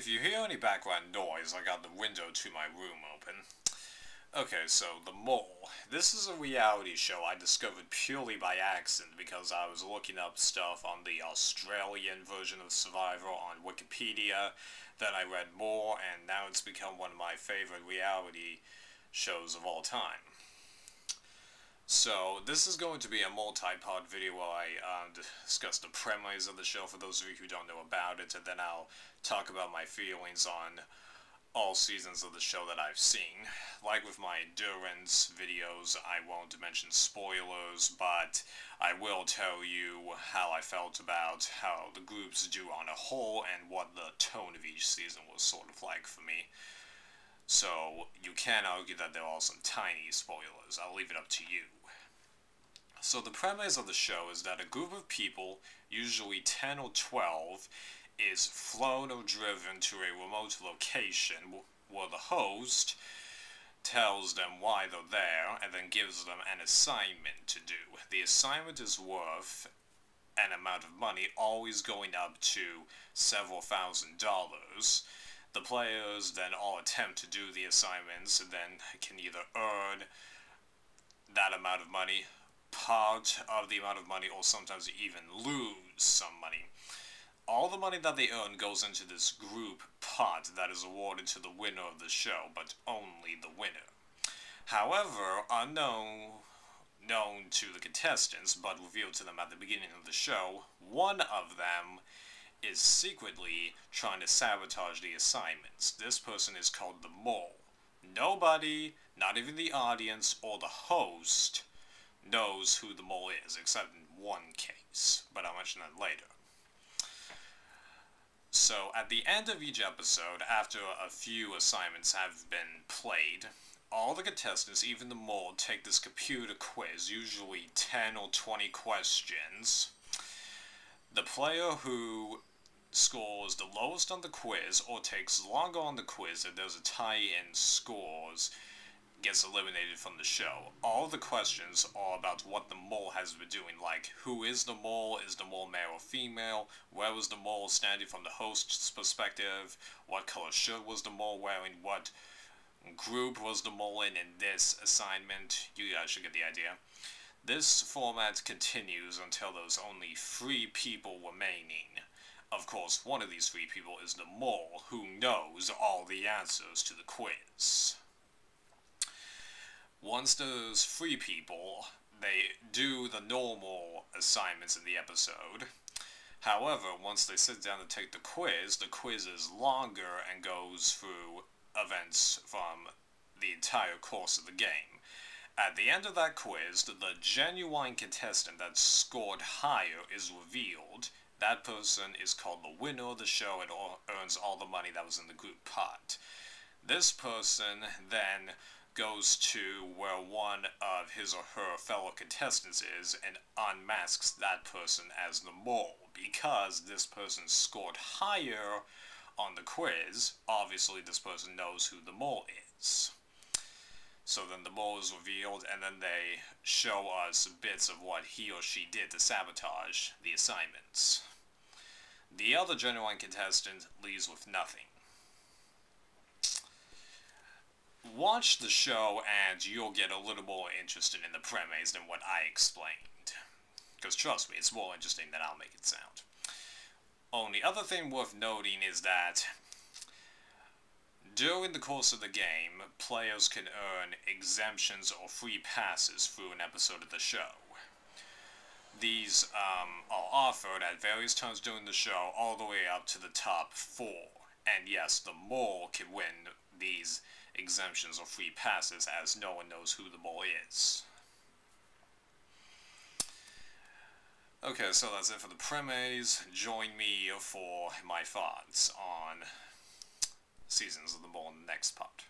If you hear any background noise, I got the window to my room open. Okay, so The Mole. This is a reality show I discovered purely by accident because I was looking up stuff on the Australian version of Survivor on Wikipedia. Then I read more, and now it's become one of my favorite reality shows of all time. So, this is going to be a multi-part video where I discuss the premise of the show for those of you who don't know about it, and then I'll talk about my feelings on all seasons of the show that I've seen. Like with my endurance videos, I won't mention spoilers, but I will tell you how I felt about how the groups do on a whole and what the tone of each season was sort of like for me. So, you can argue that there are some tiny spoilers. I'll leave it up to you. So the premise of the show is that a group of people, usually 10 or 12, is flown or driven to a remote location where the host tells them why they're there and then gives them an assignment to do. The assignment is worth an amount of money, always going up to several $1,000s. The players then all attempt to do the assignments and then can either earn that amount of money, part of the amount of money, or sometimes even lose some money. All the money that they earn goes into this group pot that is awarded to the winner of the show, but only the winner. However, known to the contestants, but revealed to them at the beginning of the show, one of them is secretly trying to sabotage the assignments. This person is called the Mole. Nobody, not even the audience or the host, knows who the Mole is, except in one case, but I'll mention that later. So, at the end of each episode, after a few assignments have been played, all the contestants, even the Mole, take this computer quiz, usually 10 or 20 questions. The player who scores the lowest on the quiz, or takes longer on the quiz if there's a tie in scores, gets eliminated from the show. All the questions are about what the Mole has been doing, like who is the Mole, is the Mole male or female, where was the Mole standing from the host's perspective, what color shirt was the Mole wearing, what group was the Mole in this assignment. You guys should get the idea. This format continues until there's only 3 people remaining. Of course, one of these 3 people is the Mole, who knows all the answers to the quiz. Once there's 3 people, they do the normal assignments in the episode. However, once they sit down to take the quiz is longer and goes through events from the entire course of the game. At the end of that quiz, the genuine contestant that scored higher is revealed. That person is called the winner of the show and earns all the money that was in the group pot. This person then goes to where one of his or her fellow contestants is and unmasks that person as the Mole. Because this person scored higher on the quiz, obviously this person knows who the Mole is. So then the Mole is revealed, and then they show us bits of what he or she did to sabotage the assignments. The other genuine contestant leaves with nothing. Watch the show and you'll get a little more interested in the premise than what I explained. Because trust me, it's more interesting than I'll make it sound. Only other thing worth noting is that during the course of the game, players can earn exemptions or free passes through an episode of the show. These are offered at various times during the show, all the way up to the top 4. And yes, the Mole can win these exemptions or free passes, as no one knows who the Mole is. Okay, so that's it for the premise. Join me for my thoughts on Seasons of the Mole in the next part.